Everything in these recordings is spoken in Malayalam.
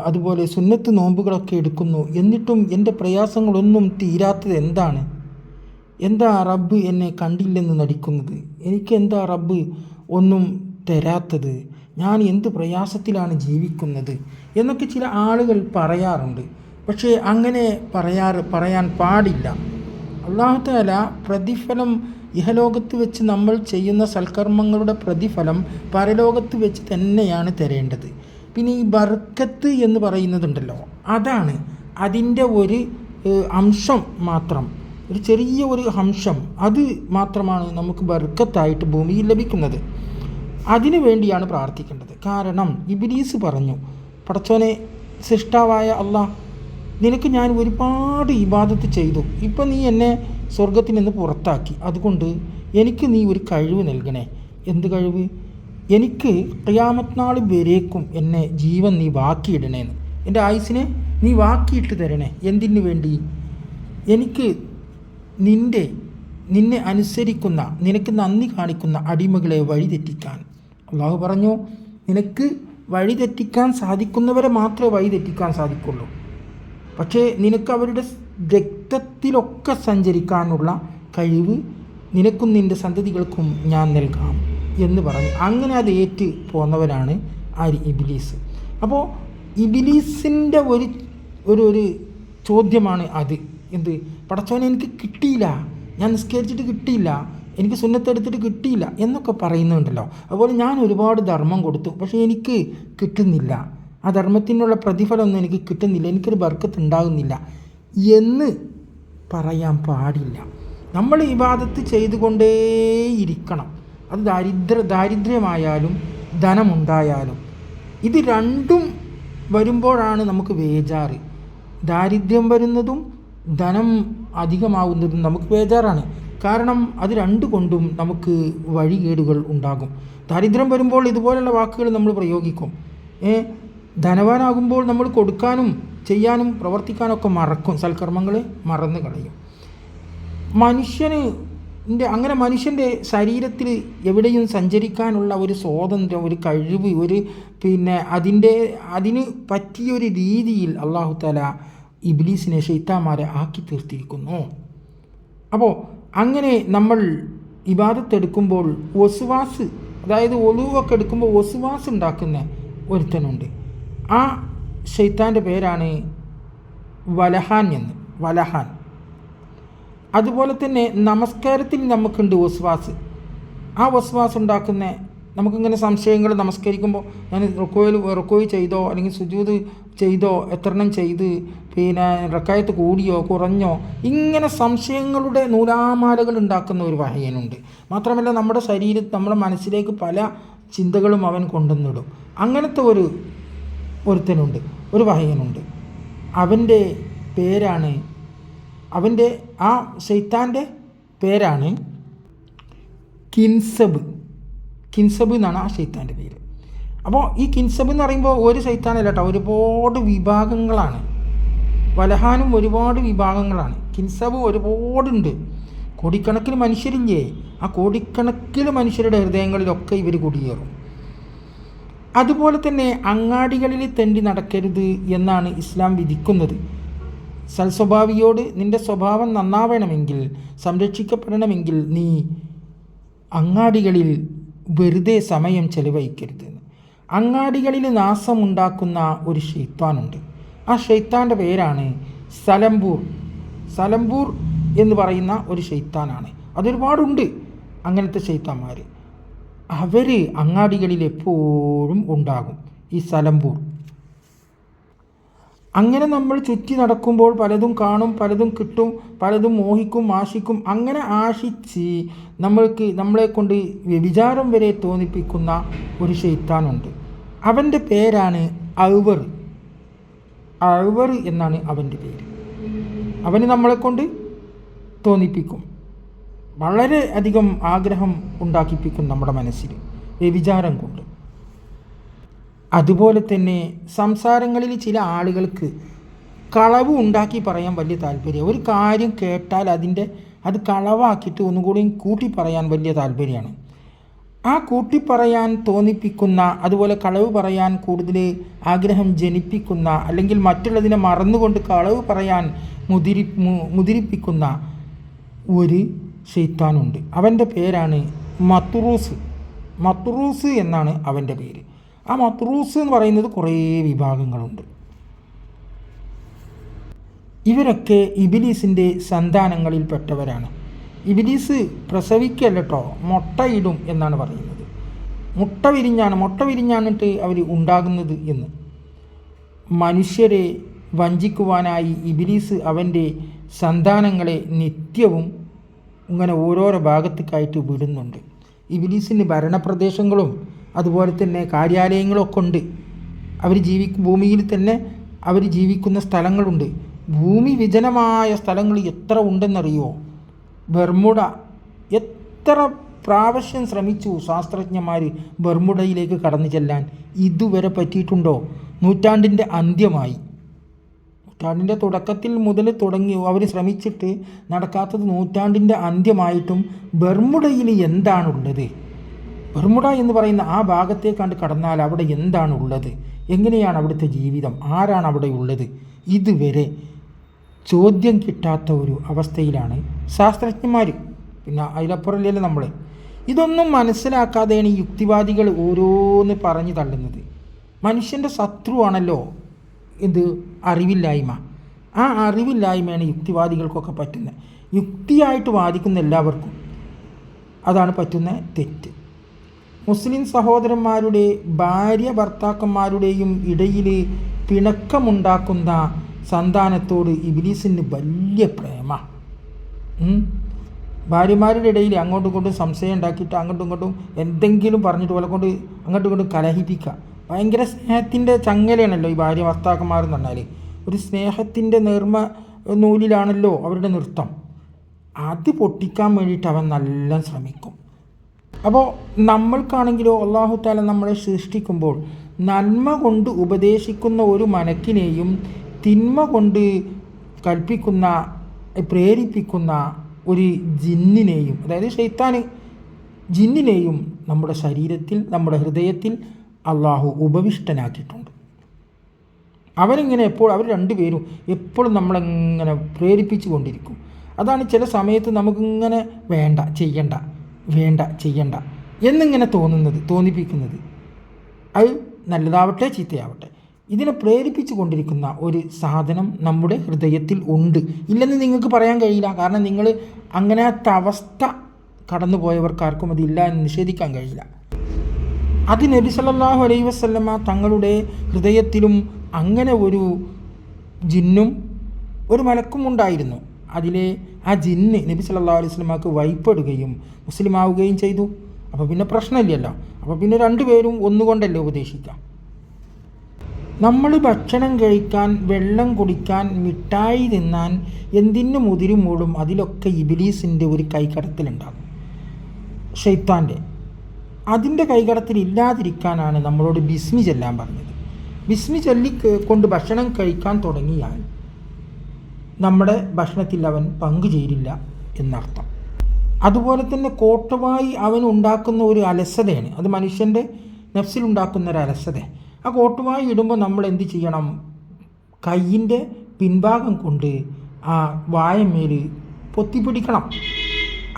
അതുപോലെ സുന്നത്ത് നോമ്പുകളൊക്കെ എടുക്കുന്നു, എന്നിട്ടും എൻ്റെ പ്രയാസങ്ങളൊന്നും തീരാത്തത് എന്താണ്? എന്താ റബ്ബ് എന്നെ കണ്ടില്ലെന്ന് നടിക്കുന്നത്? എനിക്ക് എന്താ റബ്ബ് ഒന്നും തരാത്തത്? ഞാൻ എന്ത് പ്രയാസത്തിലാണ് ജീവിക്കുന്നത് എന്നൊക്കെ ചില ആളുകൾ പറയാറുണ്ട്. പക്ഷേ അങ്ങനെ പറയാൻ പാടില്ല. അല്ലാഹു തആല പ്രതിഫലം ഇഹലോകത്ത് വെച്ച് നമ്മൾ ചെയ്യുന്ന സൽക്കർമ്മങ്ങളുടെ പ്രതിഫലം പരലോകത്ത് വെച്ച് തന്നെയാണ് തരേണ്ടത്. പിന്നെ ഈ ബർക്കത്ത് എന്ന് പറയുന്നതുണ്ടല്ലോ, അതാണ് അതിൻ്റെ ഒരു അംശം മാത്രം, ഒരു ചെറിയ ഒരു അംശം, അത് മാത്രമാണ് നമുക്ക് ബർക്കത്തായിട്ട് ഭൂമിയിൽ ലഭിക്കുന്നത്. അതിനു വേണ്ടിയാണ് പ്രാർത്ഥിക്കേണ്ടത്. കാരണം ഇബ്ലീസ് പറഞ്ഞു, പടച്ചോനെ, സൃഷ്ടാവായ അല്ലാഹ്, നിനക്ക് ഞാൻ ഒരുപാട് ഇബാദത്ത് ചെയ്തു, ഇപ്പം നീ എന്നെ സ്വർഗത്തിൽ നിന്ന് പുറത്താക്കി, അതുകൊണ്ട് എനിക്ക് നീ ഒരു കഴിവ് നൽകണേ. എന്ത് കഴിവ്? എനിക്ക് ഖിയാമത്ത് നാൾ വരേക്കും എന്നെ ജീവൻ നീ ബാക്കിയിടണേന്ന്, എൻ്റെ ആയുസ്സിനെ നീ ബാക്കിയിട്ട് തരണേ. എന്തിനു വേണ്ടി? എനിക്ക് നിന്നെ അനുസരിക്കുന്ന, നിനക്ക് നന്ദി കാണിക്കുന്ന അടിമകളെ വഴിതെറ്റിക്കാൻ. അള്ളാഹു പറഞ്ഞു, നിനക്ക് വഴിതെറ്റിക്കാൻ സാധിക്കുന്നവരെ മാത്രമേ വഴിതെറ്റിക്കാൻ സാധിക്കുള്ളൂ. പക്ഷേ നിനക്ക് അവരുടെ രക്തത്തിലൊക്കെ സഞ്ചരിക്കാനുള്ള കഴിവ് നിനക്കും നിൻ്റെ സന്തതികൾക്കും ഞാൻ നൽകാം എന്ന് പറഞ്ഞു. അങ്ങനെ അത് ഏറ്റ് പോന്നവനാണ് ഇബ്ലീസ്. അപ്പോൾ ഇബ്ലീസിൻ്റെ ഒരു ചോദ്യമാണ് അത്. എന്ത്? പടച്ചോനെ, എനിക്ക് കിട്ടിയില്ല, ഞാൻ നിസ്കരിച്ചിട്ട് കിട്ടിയില്ല, എനിക്ക് സുന്നത്തെടുത്തിട്ട് കിട്ടിയില്ല എന്നൊക്കെ പറയുന്നുണ്ടല്ലോ. അതുപോലെ ഞാൻ ഒരുപാട് ധർമ്മം കൊടുത്തു, പക്ഷേ എനിക്ക് കിട്ടുന്നില്ല, ആ ധർമ്മത്തിനുള്ള പ്രതിഫലമൊന്നും എനിക്ക് കിട്ടുന്നില്ല, എനിക്കൊരു ബർക്കത്ത് ഉണ്ടാകുന്നില്ല എന്ന് പറയാൻ പാടില്ല. നമ്മൾ ഇബാദത്ത് ചെയ്തുകൊണ്ടേയിരിക്കണം. അത് ദാരിദ്ര്യമായാലും ധനമുണ്ടായാലും. ഇത് രണ്ടും വരുമ്പോഴാണ് നമുക്ക് ബേജാറ്. ദാരിദ്ര്യം വരുന്നതും ധനം അധികമാവുന്നതും നമുക്ക് ബേജാറാണ്. കാരണം അത് രണ്ടുകൊണ്ടും നമുക്ക് വഴികേടുകൾ ഉണ്ടാകും. ദാരിദ്ര്യം വരുമ്പോൾ ഇതുപോലുള്ള വാക്കുകൾ നമ്മൾ പ്രയോഗിക്കും. ധനവാനാകുമ്പോൾ നമ്മൾ കൊടുക്കാനും ചെയ്യാനും പ്രവർത്തിക്കാനൊക്കെ മറക്കും, സൽക്കർമ്മങ്ങൾ മറന്നു കളയും. അങ്ങനെ മനുഷ്യൻ്റെ ശരീരത്തിൽ എവിടെയും സഞ്ചരിക്കാനുള്ള ഒരു സ്വാതന്ത്ര്യം, ഒരു കഴിവ്, അതിന് പറ്റിയൊരു രീതിയിൽ അല്ലാഹു തആല ഇബ്ലീസിനെ, ശൈത്താന്മാരെ ആക്കി തീർത്തിരിക്കുന്നു. അപ്പോൾ അങ്ങനെ നമ്മൾ ഇബാദത്ത് എടുക്കുമ്പോൾ വസ്വാസ്, അതായത് ഒളുവൊക്കെ എടുക്കുമ്പോൾ വസ്വാസ് ഉണ്ടാക്കുന്ന ഒരുത്തനുണ്ട്. ആ ശൈത്താൻ്റെ പേരാണ് വലഹാൻ. അതുപോലെ തന്നെ നമസ്കാരത്തിൽ നമുക്കുണ്ട് വസ്വാസ്. ആ വസ്വാസ് ഉണ്ടാക്കുന്ന, നമുക്കിങ്ങനെ സംശയങ്ങൾ, നമസ്കരിക്കുമ്പോൾ ഞാൻ റുക്കോയ് ചെയ്തോ അല്ലെങ്കിൽ സുജൂദ് ചെയ്തോ, എത്രണ്ണം ചെയ്ത്, റക്കായത്ത് കൂടിയോ കുറഞ്ഞോ, ഇങ്ങനെ സംശയങ്ങളുടെ നൂലാമാലകൾ ഉണ്ടാക്കുന്ന ഒരു വഹയനുണ്ട്. മാത്രമല്ല നമ്മുടെ നമ്മുടെ മനസ്സിലേക്ക് പല ചിന്തകളും അവൻ കൊണ്ടുവന്നിടും. അങ്ങനത്തെ ഒരുത്തനുണ്ട്, ഒരു വഹയനുണ്ട്. ആ ശൈത്താൻ്റെ പേരാണ് കിൻസബ് എന്നാണ് ആ ശൈത്താൻ്റെ പേര്. അപ്പോൾ ഈ കിൻസബ് എന്ന് പറയുമ്പോൾ ഒരു ശൈത്താനല്ല കേട്ടോ, ഒരുപാട് വിഭാഗങ്ങളാണ്. വലഹാനും ഒരുപാട് വിഭാഗങ്ങളാണ്. കിൻസബ് ഒരുപാടുണ്ട്. കോടിക്കണക്കിന് മനുഷ്യരില്ലേ, ആ കോടിക്കണക്കിന് മനുഷ്യരുടെ ഹൃദയങ്ങളിലൊക്കെ ഇവർ കുടിയേറും. അതുപോലെ തന്നെ അങ്ങാടികളിൽ തെണ്ടി നടക്കരുത് എന്നാണ് ഇസ്ലാം വിധിക്കുന്നത്. സൽസ്വഭാവിയോട് നിൻ്റെ സ്വഭാവം നന്നാവണമെങ്കിൽ, സംരക്ഷിക്കപ്പെടണമെങ്കിൽ നീ അങ്ങാടികളിൽ വെറുതെ സമയം ചെലവഴിക്കരുത്. അങ്ങാടികളിൽ നാശമുണ്ടാക്കുന്ന ഒരു ശൈത്താനുണ്ട്. ആ ശൈത്താൻ്റെ പേരാണ് സലംബൂർ എന്ന് പറയുന്ന ഒരു ശൈത്താനാണ്. അതൊരുപാടുണ്ട് അങ്ങനത്തെ ശൈത്താന്മാർ. അവർ അങ്ങാടികളിൽ എപ്പോഴും ഉണ്ടാകും, ഈ സലംബൂർ. അങ്ങനെ നമ്മൾ ചുറ്റി നടക്കുമ്പോൾ പലതും കാണും, പലതും കിട്ടും, പലതും മോഹിക്കും, ആശിക്കും. അങ്ങനെ ആശിച്ച് നമ്മളെ കൊണ്ട് വ്യഭിചാരം വരെ തോന്നിപ്പിക്കുന്ന ഒരു ശൈത്താനുണ്ട്. അവൻ്റെ പേരാണ് അഴ്വർ എന്നാണ് അവൻ്റെ പേര്. അവന് നമ്മളെ കൊണ്ട് തോന്നിപ്പിക്കും, വളരെ അധികം ആഗ്രഹം ഉണ്ടാക്കിപ്പിക്കും നമ്മുടെ മനസ്സിൽ വ്യഭിചാരം കൊണ്ട്. അതുപോലെ തന്നെ സംസാരങ്ങളിൽ ചില ആളുകൾക്ക് കളവ് ഉണ്ടാക്കി പറയാൻ വലിയ താല്പര്യം. ഒരു കാര്യം കേട്ടാൽ അത് കളവാക്കിയിട്ട് ഒന്നുകൂടി കൂട്ടി പറയാൻ വലിയ താല്പര്യമാണ്. ആ കൂട്ടിപ്പറയാൻ തോന്നിപ്പിക്കുന്ന, അതുപോലെ കളവ് പറയാൻ കൂടുതൽ ആഗ്രഹം ജനിപ്പിക്കുന്ന, അല്ലെങ്കിൽ മറ്റുള്ളതിനെ മറന്നുകൊണ്ട് കളവ് പറയാൻ മുതിരിപ്പിക്കുന്ന ഒരു ശൈത്താനുണ്ട്. അവൻ്റെ പേരാണ് മത്റൂസ് എന്നാണ് അവൻ്റെ പേര്. ആ മത്റൂസ് എന്ന് പറയുന്നത് കുറേ വിഭാഗങ്ങളുണ്ട്. ഇവരൊക്കെ ഇബിലീസിൻ്റെ സന്താനങ്ങളിൽപ്പെട്ടവരാണ്. ഇബിലീസ് പ്രസവിക്കല്ല കേട്ടോ, മുട്ടയിടും എന്നാണ് പറയുന്നത്. മുട്ട വിരിഞ്ഞാണിട്ട് അവർ ഉണ്ടാകുന്നത് എന്ന്. മനുഷ്യരെ വഞ്ചിക്കുവാനായി ഇബിലീസ് അവൻ്റെ സന്താനങ്ങളെ നിത്യവും ഇങ്ങനെ ഓരോരോ ഭാഗത്തേക്കായിട്ട് വിടുന്നുണ്ട്. ഇബിലീസിന് ഭരണപ്രദേശങ്ങളും അതുപോലെ തന്നെ കാര്യാലയങ്ങളൊക്കെ ഉണ്ട്. ഭൂമിയിൽ തന്നെ അവർ ജീവിക്കുന്ന സ്ഥലങ്ങളുണ്ട്. ഭൂമി വിജനമായ സ്ഥലങ്ങൾ എത്ര ഉണ്ടെന്നറിയോ? ബർമുഡ, എത്ര പ്രാവശ്യം ശ്രമിച്ചു ശാസ്ത്രജ്ഞന്മാർ ബർമുഡയിലേക്ക് കടന്നു ചെല്ലാൻ. ഇതുവരെ പറ്റിയിട്ടുണ്ടോ? നൂറ്റാണ്ടിൻ്റെ തുടക്കത്തിൽ മുതൽ തുടങ്ങി അവർ ശ്രമിച്ചിട്ട് നടക്കാത്തത് നൂറ്റാണ്ടിൻ്റെ അന്ത്യമായിട്ടും ബർമുഡയിൽ എന്താണുള്ളത്? ബർമുഡ എന്ന് പറയുന്ന ആ ഭാഗത്തേക്കാണ്ട് കടന്നാൽ അവിടെ എന്താണുള്ളത്? എങ്ങനെയാണ് അവിടുത്തെ ജീവിതം? ആരാണ് അവിടെ ഉള്ളത്? ഇതുവരെ ചോദ്യം കിട്ടാത്ത ഒരു അവസ്ഥയിലാണ് ശാസ്ത്രജ്ഞന്മാർ. പിന്നെ അതിലപ്പുറമല്ലല്ലോ നമ്മൾ. ഇതൊന്നും മനസ്സിലാക്കാതെയാണ് ഈ യുക്തിവാദികൾ ഓരോന്ന് പറഞ്ഞു തള്ളുന്നത്. മനുഷ്യൻ്റെ ശത്രുവാണല്ലോ അറിവില്ലായ്മ. ആ അറിവില്ലായ്മയാണ് യുക്തിവാദികൾക്കൊക്കെ പറ്റുന്നത്. യുക്തിയായിട്ട് വാദിക്കുന്ന എല്ലാവർക്കും അതാണ് പറ്റുന്ന തെറ്റ്. മുസ്ലിം സഹോദരന്മാരുടെ ഭർത്താക്കന്മാരുടെയും ഇടയിൽ പിണക്കമുണ്ടാക്കുന്ന സന്താനത്തോട് ഇബ്ലീസിന് വലിയ പ്രേമ. ഭാര്യമാരുടെ ഇടയിൽ അങ്ങോട്ടും ഇങ്ങോട്ടും സംശയം ഉണ്ടാക്കിയിട്ട് അങ്ങോട്ടും ഇങ്ങോട്ടും എന്തെങ്കിലും പറഞ്ഞിട്ട് പോലെ കൊണ്ട് അങ്ങോട്ടും ഇങ്ങോട്ടും കലഹിപ്പിക്കുക. ഭയങ്കര സ്നേഹത്തിൻ്റെ ചങ്ങലയാണല്ലോ ഈ ഭർത്താക്കന്മാരെന്ന് പറഞ്ഞാൽ. ഒരു സ്നേഹത്തിൻ്റെ നൂലിലാണല്ലോ അവരുടെ നൃത്തം. അത് പൊട്ടിക്കാൻ വേണ്ടിയിട്ട് അവൻ നല്ല ശ്രമിക്കും. അപ്പോൾ നമ്മൾക്കാണെങ്കിലോ അല്ലാഹു തആല നമ്മളെ സൃഷ്ടിക്കുമ്പോൾ നന്മ കൊണ്ട് ഉപദേശിക്കുന്ന ഒരു മനക്കിനെയും തിന്മ കൊണ്ട് കൽപ്പിക്കുന്ന പ്രേരിപ്പിക്കുന്ന ഒരു ജിന്നിനെയും, അതായത് ശൈത്താന് ജിന്നിനെയും നമ്മുടെ ശരീരത്തിൽ, നമ്മുടെ ഹൃദയത്തിൽ അള്ളാഹു ഉപവിഷ്ടനാക്കിയിട്ടുണ്ട്. അവരിങ്ങനെ അവർ രണ്ടുപേരും എപ്പോഴും നമ്മളെങ്ങനെ പ്രേരിപ്പിച്ചു കൊണ്ടിരിക്കും. അതാണ് ചില സമയത്ത് നമുക്കിങ്ങനെ വേണ്ട ചെയ്യണ്ട എന്നിങ്ങനെ തോന്നിപ്പിക്കുന്നത്. അത് നല്ലതാവട്ടെ ചീത്തയാവട്ടെ, ഇതിനെ പ്രേരിപ്പിച്ചു കൊണ്ടിരിക്കുന്ന ഒരു സാധനം നമ്മുടെ ഹൃദയത്തിൽ ഉണ്ട്. ഇല്ലെന്ന് നിങ്ങൾക്ക് പറയാൻ കഴിയില്ല. കാരണം നിങ്ങൾ അങ്ങനത്തെ അവസ്ഥ കടന്നു പോയവർക്കാർക്കും അതില്ല എന്ന് നിഷേധിക്കാൻ കഴിയില്ല. അത് നബി സല്ലല്ലാഹു അലൈഹി വസല്ലമ തങ്ങളുടെ ഹൃദയത്തിലും അങ്ങനെ ഒരു ജിന്നും ഒരു മലക്കും ഉണ്ടായിരുന്നു. അതിലെ ആ ജിന്ന് നബി സല്ലല്ലാഹു അലൈഹി വസല്ലമക്ക് വഴിപ്പെടുകയും മുസ്ലിമാവുകയും ചെയ്തു. അപ്പോൾ പിന്നെ പ്രശ്നമില്ലല്ലോ. അപ്പോൾ പിന്നെ രണ്ടുപേരും ഒന്നുകൊണ്ടല്ലേ ഉപദേശിക്കാം. നമ്മൾ ഭക്ഷണം കഴിക്കാൻ, വെള്ളം കുടിക്കാൻ, മിഠായി തിന്നാൻ, എന്തിനു മുതിരും മൂടും അതിലൊക്കെ ഇബ്ലീസിൻ്റെ ഒരു കൈകടത്തലുണ്ടാകും, ശൈത്താൻ്റെ. അതിൻ്റെ കൈകടത്തലില്ലാതിരിക്കാനാണ് നമ്മളോട് ബിസ്മി ചൊല്ലാൻ പറഞ്ഞത്. ബിസ്മി ചൊല്ലിക്കൊണ്ട് ഭക്ഷണം കഴിക്കാൻ തുടങ്ങിയാൽ നമ്മുടെ ഭക്ഷണത്തിൽ അവൻ പങ്കുചേരില്ല എന്നർത്ഥം. അതുപോലെ തന്നെ കോട്ടവായി അവൻ ഉണ്ടാക്കുന്ന ഒരു അലസതയാണ്. അത് മനുഷ്യൻ്റെ നഫ്സിലുണ്ടാക്കുന്ന ഒരു അലസത. ആ കോട്ടുവായി ഇടുമ്പോൾ നമ്മൾ എന്ത് ചെയ്യണം? കയ്യിൻ്റെ പിൻഭാഗം കൊണ്ട് ആ വായമേൽ പൊത്തിപ്പിടിക്കണം.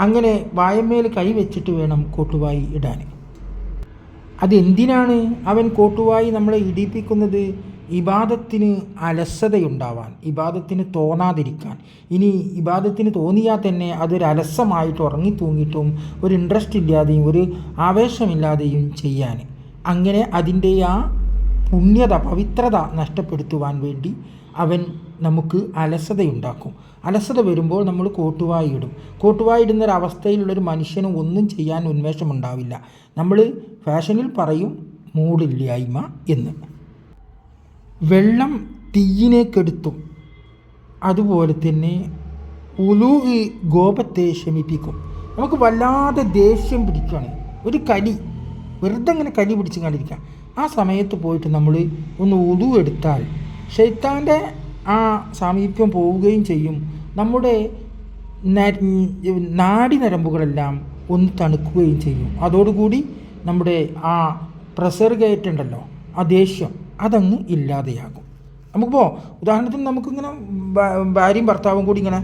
അങ്ങനെ വായമേൽ കൈ വെച്ചിട്ട് വേണം കോട്ടുവായി ഇടാൻ. അതെന്തിനാണ് അവൻ കോട്ടുവായി നമ്മളെ ഇടിപ്പിക്കുന്നത്? ഇബാദത്തിന് അലസതയുണ്ടാവാൻ, ഇബാദത്തിന് തോന്നാതിരിക്കാൻ. ഇനി ഇബാദത്തിന് തോന്നിയാൽ തന്നെ അതൊരു അലസമായിട്ട് ഉറങ്ങിത്തൂങ്ങിയിട്ടും ഒരു ഇൻട്രസ്റ്റ് ഇല്ലാതെയും ഒരു ആവേശമില്ലാതെയും ചെയ്യാൻ. അങ്ങനെ അതിൻ്റെ ആ പുണ്യത, പവിത്രത നഷ്ടപ്പെടുത്തുവാൻ വേണ്ടി അവൻ നമുക്ക് അലസതയുണ്ടാക്കും. അലസത വരുമ്പോൾ നമ്മൾ കോട്ടുവായി ഇടും. കോട്ടുവായി ഇടുന്നൊരവസ്ഥയിലുള്ളൊരു മനുഷ്യനും ഒന്നും ചെയ്യാൻ ഉന്മേഷമുണ്ടാവില്ല. നമ്മൾ ഫാഷനിൽ പറയും മൂടില്ലായ്മ എന്ന്. വെള്ളം തീയിനെ കെടുത്തും. അതുപോലെ തന്നെ ഉലൂ കോപത്തെ ശമിപ്പിക്കും. നമുക്ക് വല്ലാതെ ദേഷ്യം പിടിക്കുകയാണ്, ഒരു കലി, വെറുതെ ഇങ്ങനെ കലി പിടിച്ച് കണ്ടിരിക്കുക. ആ സമയത്ത് പോയിട്ട് നമ്മൾ ഒന്ന് ഉളു എടുത്താൽ ശൈത്താൻ്റെ ആ സാമീപ്യം പോവുകയും ചെയ്യും. നമ്മുടെ നാഡി നരമ്പുകളെല്ലാം ഒന്ന് തണുക്കുകയും ചെയ്യും. അതോടുകൂടി നമ്മുടെ ആ പ്രഷർ കയറ്റുണ്ടല്ലോ, ആ ദേഷ്യം അതങ്ങ് ഇല്ലാതെയാകും. നമുക്കിപ്പോൾ ഉദാഹരണത്തിന് നമുക്കിങ്ങനെ ഭാര്യയും ഭർത്താവും കൂടി ഇങ്ങനെ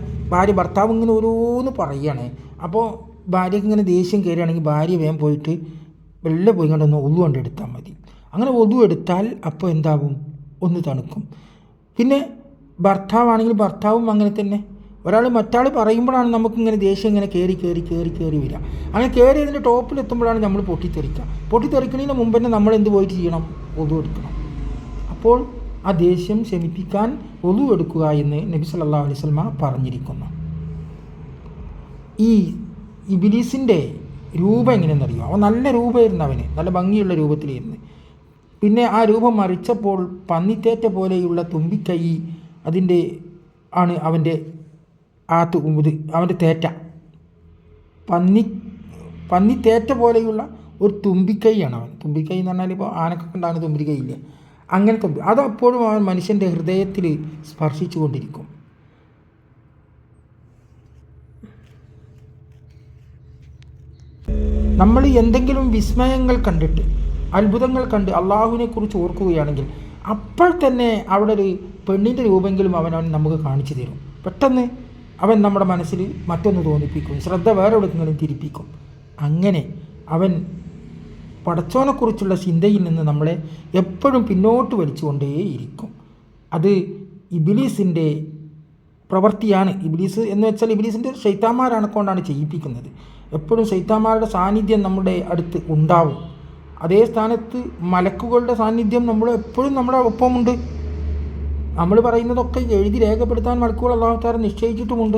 ഭർത്താവ് ഇങ്ങനെ ഓരോന്ന് പറയുകയാണ്. അപ്പോൾ ഭാര്യയ്ക്ക് ഇങ്ങനെ ദേഷ്യം കയറുകയാണെങ്കിൽ ഭാര്യ വേഗം പോയിട്ട് വെള്ളം പോയി കണ്ടൊന്ന് ഒതു കൊണ്ടെടുത്താൽ മതി. അങ്ങനെ ഒതു എടുത്താൽ അപ്പോൾ എന്താകും, ഒന്ന് തണുക്കും. പിന്നെ ഭർത്താവാണെങ്കിൽ ഭർത്താവും അങ്ങനെ തന്നെ. മറ്റാൾ പറയുമ്പോഴാണ് നമുക്കിങ്ങനെ ദേഷ്യം ഇങ്ങനെ കയറി വരിക. അങ്ങനെ കയറി അതിൻ്റെ ടോപ്പിലെത്തുമ്പോഴാണ് നമ്മൾ പൊട്ടിത്തെറിക്കുന്നതിന് മുമ്പ് തന്നെ നമ്മൾ എന്ത് പോയിട്ട് ചെയ്യണം, ഒതു എടുക്കണം. അപ്പോൾ ആ ദേഷ്യം ശമിപ്പിക്കാൻ ഒതു എടുക്കുക എന്ന് നബി സല്ലല്ലാഹു അലൈഹി വസല്ലം പറഞ്ഞിരിക്കുന്നു. ഈ ഇബ്ലീസിൻ്റെ രൂപം എങ്ങനെയെന്നറിയോ? അവൻ നല്ല രൂപമായിരുന്നു, അവന് നല്ല ഭംഗിയുള്ള രൂപത്തിലായിരുന്നു. പിന്നെ ആ രൂപം മറിച്ചപ്പോൾ പന്നിത്തേറ്റ പോലെയുള്ള തുമ്പിക്കൈ അതിൻ്റെ ആണ് അവൻ്റെ അവൻ്റെ തേറ്റ. പന്നിത്തേറ്റ പോലെയുള്ള ഒരു തുമ്പിക്കൈയാണ് അവൻ. തുമ്പിക്കൈ എന്ന് പറഞ്ഞാൽ ഇപ്പോൾ ആനക്കൊക്കെ ഉണ്ടാകുന്ന തുമ്പിക്കൈ ഇല്ല, അങ്ങനെ അതപ്പോഴും അവൻ മനുഷ്യൻ്റെ ഹൃദയത്തിൽ സ്പർശിച്ചു കൊണ്ടിരിക്കും. നമ്മൾ എന്തെങ്കിലും വിസ്മയങ്ങൾ കണ്ടിട്ട്, അത്ഭുതങ്ങൾ കണ്ട് അള്ളാഹുവിനെക്കുറിച്ച് ഓർക്കുകയാണെങ്കിൽ അപ്പോൾ തന്നെ അവിടെ ഒരു പെണ്ണിൻ്റെ രൂപമെങ്കിലും അവൻ നമുക്ക് കാണിച്ചു തരും. പെട്ടെന്ന് അവൻ നമ്മുടെ മനസ്സിൽ മറ്റൊന്ന് തോന്നിപ്പിക്കും, ശ്രദ്ധ വേറെ എവിടെയെങ്കിലും തിരിപ്പിക്കും. അങ്ങനെ അവൻ പടച്ചോനെക്കുറിച്ചുള്ള ചിന്തയിൽ നിന്ന് നമ്മളെ എപ്പോഴും പിന്നോട്ട് വലിച്ചുകൊണ്ടേയിരിക്കും. അത് ഇബ്ലീസിൻ്റെ പ്രവൃത്തിയാണ്. ഇബ്ലീസ് എന്ന് വെച്ചാൽ ഇബ്ലീസിൻ്റെ ശൈത്താന്മാരാണ് കൊണ്ടാണ് ചെയ്യിപ്പിക്കുന്നത്. എപ്പോഴും ശൈത്താന്മാരുടെ സാന്നിധ്യം നമ്മുടെ അടുത്ത് ഉണ്ടാവും. അതേ സ്ഥാനത്ത് മലക്കുകളുടെ സാന്നിധ്യം എപ്പോഴും നമ്മുടെ ഒപ്പമുണ്ട്. നമ്മൾ പറയുന്നതൊക്കെ എഴുതി രേഖപ്പെടുത്താൻ മലക്കുകൾ അല്ലാഹു തആല നിശ്ചയിച്ചിട്ടുമുണ്ട്.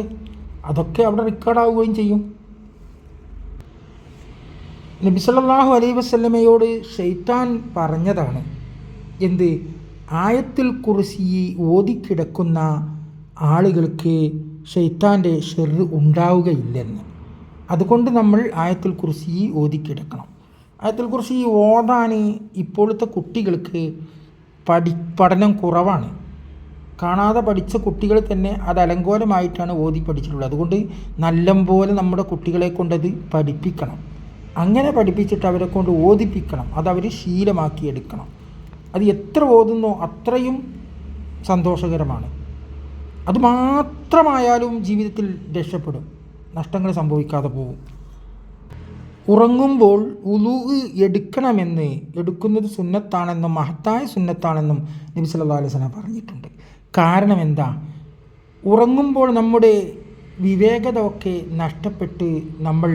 അതൊക്കെ അവിടെ റെക്കോർഡാവുകയും ചെയ്യും. നബി സല്ലല്ലാഹു അലൈഹി വസല്ലമയോട് ശൈത്താൻ പറഞ്ഞതാണ് എന്ത്, ആയത്തുൽ കുർസി ഓതിക്കിടക്കുന്ന ആളുകൾക്ക് ശൈത്താൻ്റെ ഷർറ് ഉണ്ടാവുകയില്ലെന്ന്. അതുകൊണ്ട് നമ്മൾ ആയത്തുൽ കുർസി ഓതിക്കിടക്കണം. ആയത്തുൽ കുർസി ഓതാൻ ഇപ്പോഴത്തെ കുട്ടികൾക്ക് പഠനം കുറവാണ്. കാണാതെ പഠിച്ച കുട്ടികൾ തന്നെ അത് അലങ്കോലമായിട്ടാണ് ഓതി പഠിച്ചിട്ടുള്ളത്. അതുകൊണ്ട് നല്ലപോലെ നമ്മുടെ കുട്ടികളെ കൊണ്ടത് പഠിപ്പിക്കണം. അങ്ങനെ പഠിപ്പിച്ചിട്ട് അവരെ കൊണ്ട് ഓതിപ്പിക്കണം. അതവർ ശീലമാക്കിയെടുക്കണം. അത് എത്ര ഓതുന്നോ അത്രയും സന്തോഷകരമാണ്. അതുമാത്രമായാലും ജീവിതത്തിൽ രക്ഷപ്പെടും, നഷ്ടങ്ങൾ സംഭവിക്കാതെ പോകും. ഉറങ്ങുമ്പോൾ വുളൂ എടുക്കുന്നത് സുന്നത്താണെന്നും മഹത്തായ സുന്നത്താണെന്നും നബി സല്ലല്ലാഹു അലൈഹി വസല്ലം പറഞ്ഞിട്ടുണ്ട്. കാരണം എന്താ, ഉറങ്ങുമ്പോൾ നമ്മുടെ വിവേകത ഒക്കെ നഷ്ടപ്പെട്ട് നമ്മൾ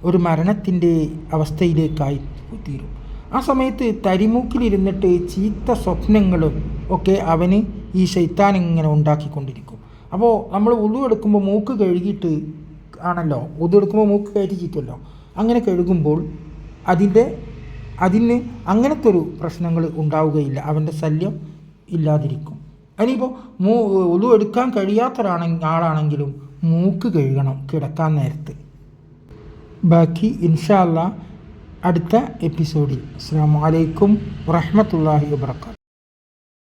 ഒരു മരണത്തിൻ്റെ അവസ്ഥയിലേക്കായി തീരും. ആ സമയത്ത് തരിമൂക്കിലിരുന്നിട്ട് ചീത്ത സ്വപ്നങ്ങളും ഒക്കെ അവന് ഈ ശൈത്താൻ ഇങ്ങനെ ഉണ്ടാക്കിക്കൊണ്ടിരിക്കും. അപ്പോൾ നമ്മൾ വുളൂ എടുക്കുമ്പോൾ മൂക്ക് കഴുകിയിട്ട് ആണല്ലോ, വുളൂ എടുക്കുമ്പോൾ മൂക്ക് കയറ്റി ചീറ്റുമല്ലോ. അങ്ങനെ കഴുകുമ്പോൾ അതിന് അങ്ങനത്തെ ഒരു പ്രശ്നങ്ങൾ ഉണ്ടാവുകയില്ല, അവൻ്റെ ശല്യം ഇല്ലാതിരിക്കും. ഇനിയിപ്പോൾ വുളൂ എടുക്കാൻ ആളാണെങ്കിലും മൂക്ക് കഴുകണം കിടക്കാൻ നേരത്ത്. ബാക്കി ഇൻഷാ അല്ലാഹ് അടുത്ത എപ്പിസോഡിൽ. അസ്സലാമു അലൈക്കും വറഹ്മത്തുള്ളാഹി വബറകാതുഹു.